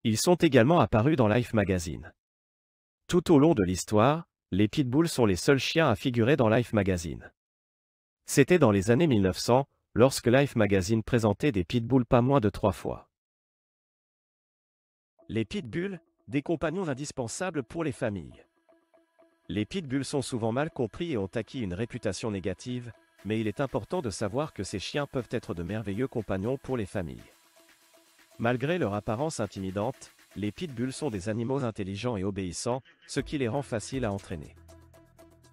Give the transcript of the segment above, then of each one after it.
Ils sont également apparus dans Life Magazine. Tout au long de l'histoire, les pitbulls sont les seuls chiens à figurer dans Life Magazine. C'était dans les années 1900, lorsque Life Magazine présentait des pitbulls pas moins de 3 fois. Les pitbulls, des compagnons indispensables pour les familles. Les pitbulls sont souvent mal compris et ont acquis une réputation négative, mais il est important de savoir que ces chiens peuvent être de merveilleux compagnons pour les familles. Malgré leur apparence intimidante, les pitbulls sont des animaux intelligents et obéissants, ce qui les rend faciles à entraîner.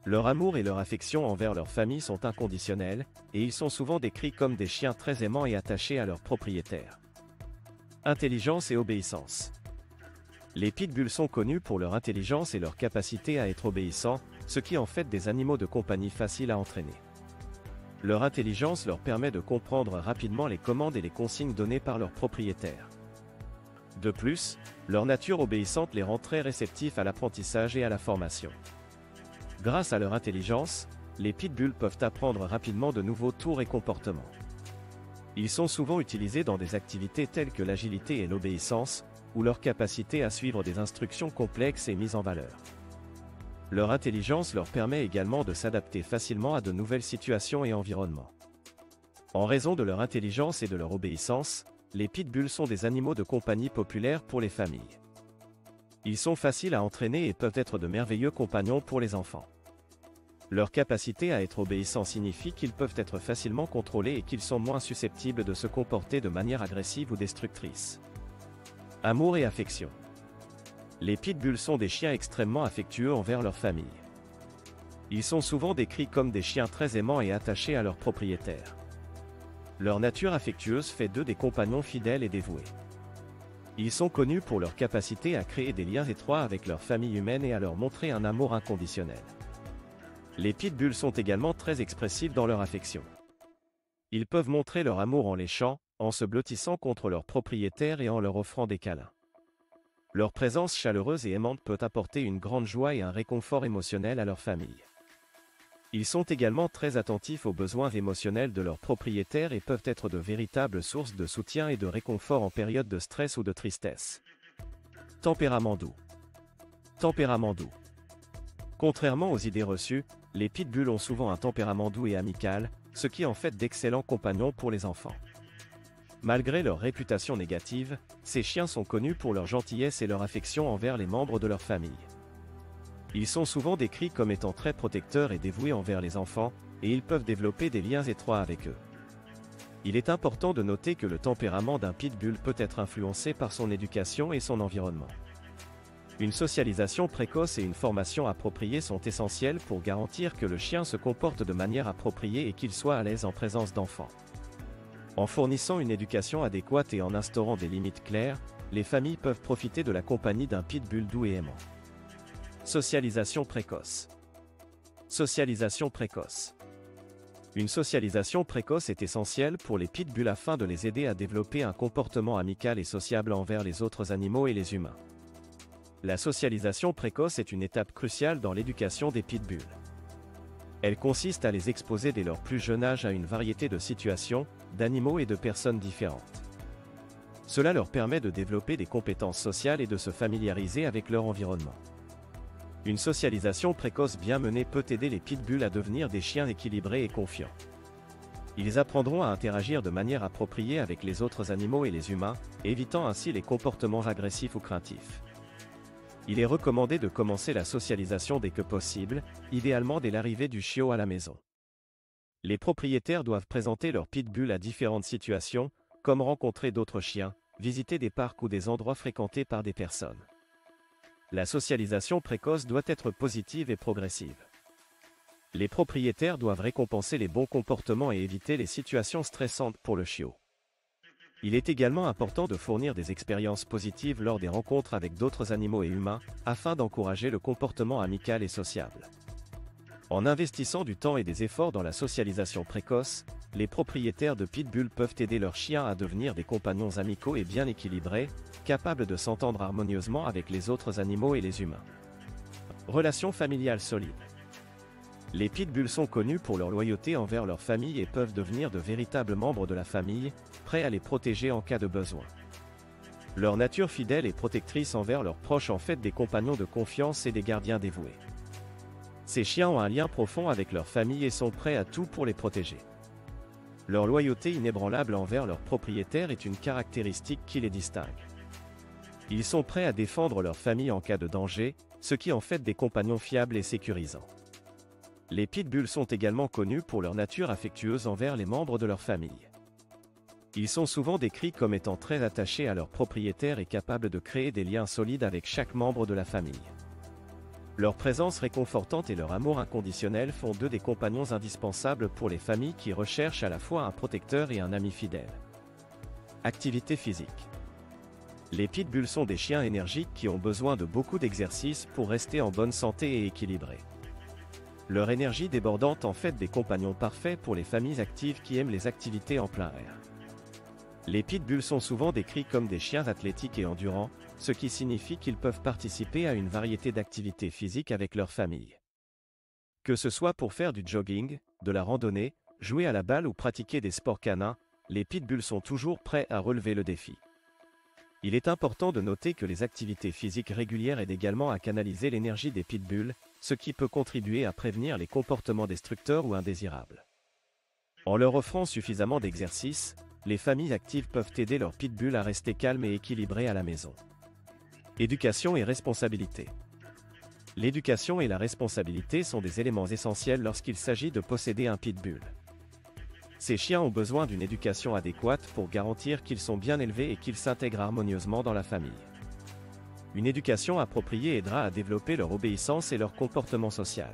Leur amour et leur affection envers leur famille sont inconditionnels, et ils sont souvent décrits comme des chiens très aimants et attachés à leurs propriétaires. Intelligence et obéissance. Les pitbulls sont connus pour leur intelligence et leur capacité à être obéissants, ce qui en fait des animaux de compagnie faciles à entraîner. Leur intelligence leur permet de comprendre rapidement les commandes et les consignes données par leurs propriétaires. De plus, leur nature obéissante les rend très réceptifs à l'apprentissage et à la formation. Grâce à leur intelligence, les pitbulls peuvent apprendre rapidement de nouveaux tours et comportements. Ils sont souvent utilisés dans des activités telles que l'agilité et l'obéissance, ou leur capacité à suivre des instructions complexes et mises en valeur. Leur intelligence leur permet également de s'adapter facilement à de nouvelles situations et environnements. En raison de leur intelligence et de leur obéissance, les pitbulls sont des animaux de compagnie populaires pour les familles. Ils sont faciles à entraîner et peuvent être de merveilleux compagnons pour les enfants. Leur capacité à être obéissants signifie qu'ils peuvent être facilement contrôlés et qu'ils sont moins susceptibles de se comporter de manière agressive ou destructrice. Amour et affection. Les pitbulls sont des chiens extrêmement affectueux envers leur famille. Ils sont souvent décrits comme des chiens très aimants et attachés à leurs propriétaires. Leur nature affectueuse fait d'eux des compagnons fidèles et dévoués. Ils sont connus pour leur capacité à créer des liens étroits avec leur famille humaine et à leur montrer un amour inconditionnel. Les pitbulls sont également très expressifs dans leur affection. Ils peuvent montrer leur amour en léchant, en se blottissant contre leurs propriétaires et en leur offrant des câlins. Leur présence chaleureuse et aimante peut apporter une grande joie et un réconfort émotionnel à leur famille. Ils sont également très attentifs aux besoins émotionnels de leurs propriétaires et peuvent être de véritables sources de soutien et de réconfort en période de stress ou de tristesse. Tempérament doux. Tempérament doux. Contrairement aux idées reçues, les pitbulls ont souvent un tempérament doux et amical, ce qui en fait d'excellents compagnons pour les enfants. Malgré leur réputation négative, ces chiens sont connus pour leur gentillesse et leur affection envers les membres de leur famille. Ils sont souvent décrits comme étant très protecteurs et dévoués envers les enfants, et ils peuvent développer des liens étroits avec eux. Il est important de noter que le tempérament d'un pitbull peut être influencé par son éducation et son environnement. Une socialisation précoce et une formation appropriée sont essentielles pour garantir que le chien se comporte de manière appropriée et qu'il soit à l'aise en présence d'enfants. En fournissant une éducation adéquate et en instaurant des limites claires, les familles peuvent profiter de la compagnie d'un pitbull doux et aimant. Socialisation précoce. Socialisation précoce. Une socialisation précoce est essentielle pour les pitbulls afin de les aider à développer un comportement amical et sociable envers les autres animaux et les humains. La socialisation précoce est une étape cruciale dans l'éducation des pitbulls. Elle consiste à les exposer dès leur plus jeune âge à une variété de situations, d'animaux et de personnes différentes. Cela leur permet de développer des compétences sociales et de se familiariser avec leur environnement. Une socialisation précoce bien menée peut aider les pitbulls à devenir des chiens équilibrés et confiants. Ils apprendront à interagir de manière appropriée avec les autres animaux et les humains, évitant ainsi les comportements agressifs ou craintifs. Il est recommandé de commencer la socialisation dès que possible, idéalement dès l'arrivée du chiot à la maison. Les propriétaires doivent présenter leur pitbull à différentes situations, comme rencontrer d'autres chiens, visiter des parcs ou des endroits fréquentés par des personnes. La socialisation précoce doit être positive et progressive. Les propriétaires doivent récompenser les bons comportements et éviter les situations stressantes pour le chiot. Il est également important de fournir des expériences positives lors des rencontres avec d'autres animaux et humains, afin d'encourager le comportement amical et sociable. En investissant du temps et des efforts dans la socialisation précoce, les propriétaires de pitbull peuvent aider leurs chiens à devenir des compagnons amicaux et bien équilibrés, capables de s'entendre harmonieusement avec les autres animaux et les humains. Relations familiales solides. Les pitbulls sont connus pour leur loyauté envers leur famille et peuvent devenir de véritables membres de la famille, prêts à les protéger en cas de besoin. Leur nature fidèle et protectrice envers leurs proches en fait des compagnons de confiance et des gardiens dévoués. Ces chiens ont un lien profond avec leur famille et sont prêts à tout pour les protéger. Leur loyauté inébranlable envers leur propriétaire est une caractéristique qui les distingue. Ils sont prêts à défendre leur famille en cas de danger, ce qui en fait des compagnons fiables et sécurisants. Les pitbulls sont également connus pour leur nature affectueuse envers les membres de leur famille. Ils sont souvent décrits comme étant très attachés à leur propriétaire et capables de créer des liens solides avec chaque membre de la famille. Leur présence réconfortante et leur amour inconditionnel font d'eux des compagnons indispensables pour les familles qui recherchent à la fois un protecteur et un ami fidèle. Activité physique. Les pitbulls sont des chiens énergiques qui ont besoin de beaucoup d'exercice pour rester en bonne santé et équilibrés. Leur énergie débordante en fait des compagnons parfaits pour les familles actives qui aiment les activités en plein air. Les pitbulls sont souvent décrits comme des chiens athlétiques et endurants, ce qui signifie qu'ils peuvent participer à une variété d'activités physiques avec leur famille. Que ce soit pour faire du jogging, de la randonnée, jouer à la balle ou pratiquer des sports canins, les pitbulls sont toujours prêts à relever le défi. Il est important de noter que les activités physiques régulières aident également à canaliser l'énergie des pitbulls, ce qui peut contribuer à prévenir les comportements destructeurs ou indésirables. En leur offrant suffisamment d'exercice, les familles actives peuvent aider leurs pitbulls à rester calmes et équilibrés à la maison. Éducation et responsabilité. L'éducation et la responsabilité sont des éléments essentiels lorsqu'il s'agit de posséder un pitbull. Ces chiens ont besoin d'une éducation adéquate pour garantir qu'ils sont bien élevés et qu'ils s'intègrent harmonieusement dans la famille. Une éducation appropriée aidera à développer leur obéissance et leur comportement social.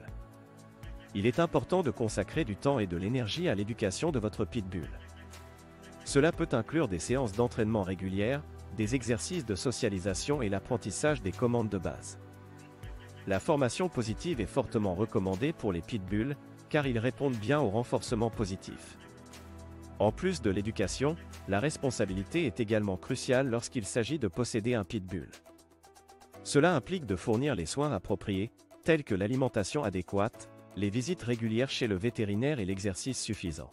Il est important de consacrer du temps et de l'énergie à l'éducation de votre pitbull. Cela peut inclure des séances d'entraînement régulières, des exercices de socialisation et l'apprentissage des commandes de base. La formation positive est fortement recommandée pour les pitbulls, car ils répondent bien au renforcement positif. En plus de l'éducation, la responsabilité est également cruciale lorsqu'il s'agit de posséder un pitbull. Cela implique de fournir les soins appropriés, tels que l'alimentation adéquate, les visites régulières chez le vétérinaire et l'exercice suffisant.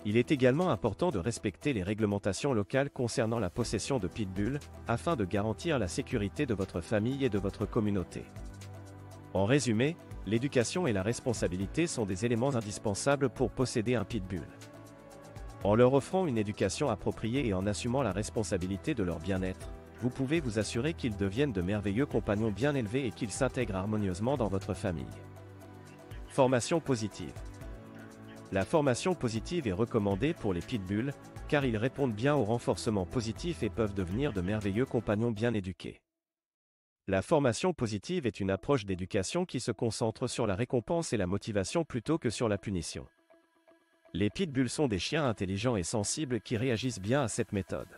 Il est également important de respecter les réglementations locales concernant la possession de pitbulls, afin de garantir la sécurité de votre famille et de votre communauté. En résumé, l'éducation et la responsabilité sont des éléments indispensables pour posséder un pitbull. En leur offrant une éducation appropriée et en assumant la responsabilité de leur bien-être, vous pouvez vous assurer qu'ils deviennent de merveilleux compagnons bien élevés et qu'ils s'intègrent harmonieusement dans votre famille. Formation positive. La formation positive est recommandée pour les pitbulls, car ils répondent bien au renforcement positif et peuvent devenir de merveilleux compagnons bien éduqués. La formation positive est une approche d'éducation qui se concentre sur la récompense et la motivation plutôt que sur la punition. Les pitbulls sont des chiens intelligents et sensibles qui réagissent bien à cette méthode.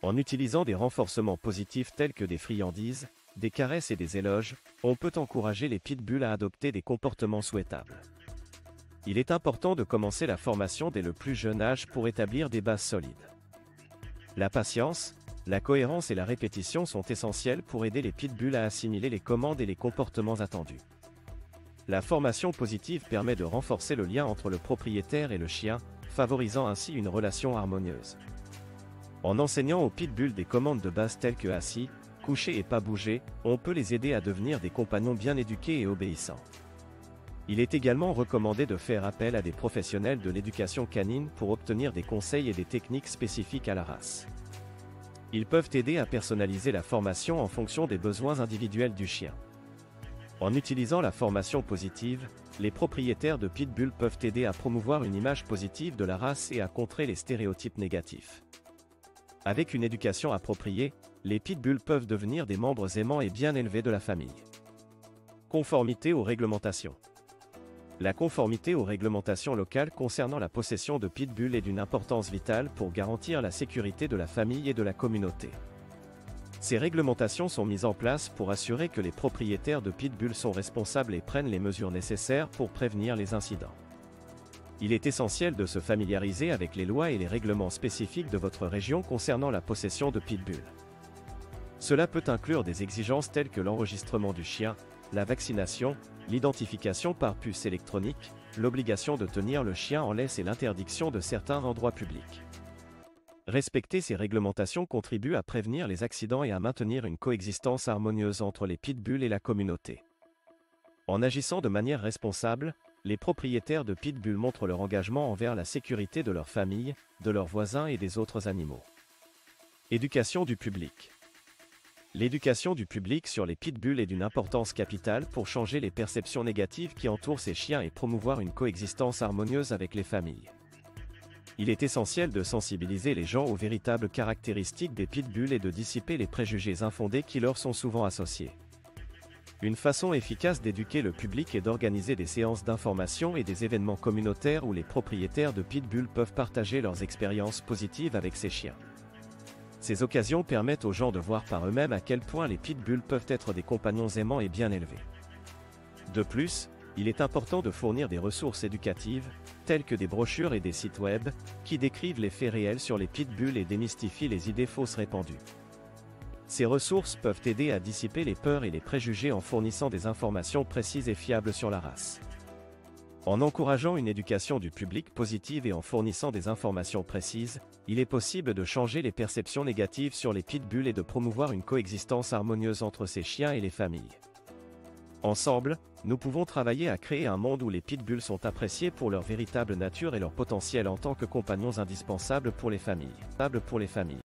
En utilisant des renforcements positifs tels que des friandises, des caresses et des éloges, on peut encourager les pitbulls à adopter des comportements souhaitables. Il est important de commencer la formation dès le plus jeune âge pour établir des bases solides. La patience, la cohérence et la répétition sont essentielles pour aider les pitbulls à assimiler les commandes et les comportements attendus. La formation positive permet de renforcer le lien entre le propriétaire et le chien, favorisant ainsi une relation harmonieuse. En enseignant aux pitbulls des commandes de base telles que assis, coucher et pas bouger, on peut les aider à devenir des compagnons bien éduqués et obéissants. Il est également recommandé de faire appel à des professionnels de l'éducation canine pour obtenir des conseils et des techniques spécifiques à la race. Ils peuvent aider à personnaliser la formation en fonction des besoins individuels du chien. En utilisant la formation positive, les propriétaires de pitbull peuvent aider à promouvoir une image positive de la race et à contrer les stéréotypes négatifs. Avec une éducation appropriée, les pitbulls peuvent devenir des membres aimants et bien élevés de la famille. Conformité aux réglementations. La conformité aux réglementations locales concernant la possession de pitbulls est d'une importance vitale pour garantir la sécurité de la famille et de la communauté. Ces réglementations sont mises en place pour assurer que les propriétaires de pitbulls sont responsables et prennent les mesures nécessaires pour prévenir les incidents. Il est essentiel de se familiariser avec les lois et les règlements spécifiques de votre région concernant la possession de pitbulls. Cela peut inclure des exigences telles que l'enregistrement du chien, la vaccination, l'identification par puce électronique, l'obligation de tenir le chien en laisse et l'interdiction de certains endroits publics. Respecter ces réglementations contribue à prévenir les accidents et à maintenir une coexistence harmonieuse entre les pitbulls et la communauté. En agissant de manière responsable, les propriétaires de pitbulls montrent leur engagement envers la sécurité de leur famille, de leurs voisins et des autres animaux. Éducation du public. L'éducation du public sur les pitbulls est d'une importance capitale pour changer les perceptions négatives qui entourent ces chiens et promouvoir une coexistence harmonieuse avec les familles. Il est essentiel de sensibiliser les gens aux véritables caractéristiques des pitbulls et de dissiper les préjugés infondés qui leur sont souvent associés. Une façon efficace d'éduquer le public est d'organiser des séances d'information et des événements communautaires où les propriétaires de pitbulls peuvent partager leurs expériences positives avec ces chiens. Ces occasions permettent aux gens de voir par eux-mêmes à quel point les pitbulls peuvent être des compagnons aimants et bien élevés. De plus, il est important de fournir des ressources éducatives, telles que des brochures et des sites web, qui décrivent les faits réels sur les pitbulls et démystifient les idées fausses répandues. Ces ressources peuvent aider à dissiper les peurs et les préjugés en fournissant des informations précises et fiables sur la race. En encourageant une éducation du public positive et en fournissant des informations précises, il est possible de changer les perceptions négatives sur les pitbulls et de promouvoir une coexistence harmonieuse entre ces chiens et les familles. Ensemble, nous pouvons travailler à créer un monde où les pitbulls sont appréciés pour leur véritable nature et leur potentiel en tant que compagnons indispensables pour les familles.